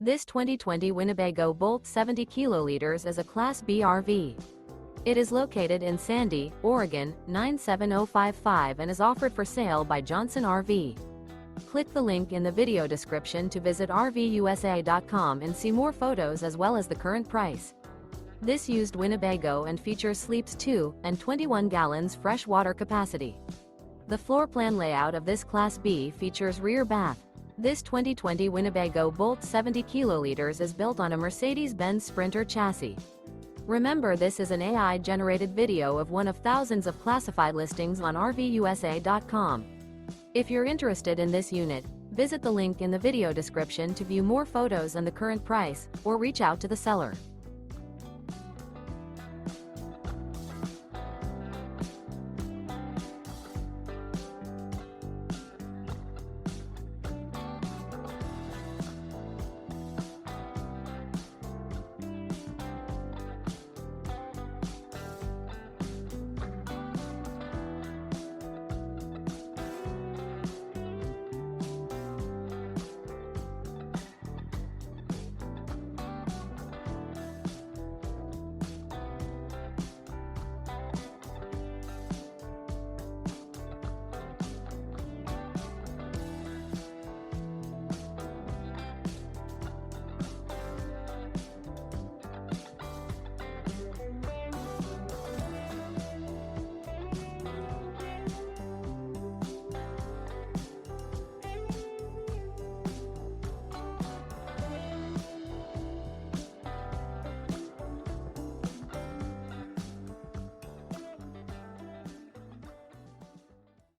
This 2020 Winnebago Boldt 70 kiloliters is a Class B RV. It is located in Sandy, Oregon, 97055 and is offered for sale by Johnson RV. Click the link in the video description to visit RVUSA.com and see more photos as well as the current price. This used Winnebago and features sleeps 2 and 21 gallons fresh water capacity. The floor plan layout of this Class B features rear bath. This 2020 Winnebago Boldt 70 kiloliters is built on a Mercedes-Benz Sprinter chassis. Remember, this is an AI-generated video of one of thousands of classified listings on RVUSA.com. If you're interested in this unit, visit the link in the video description to view more photos and the current price, or reach out to the seller.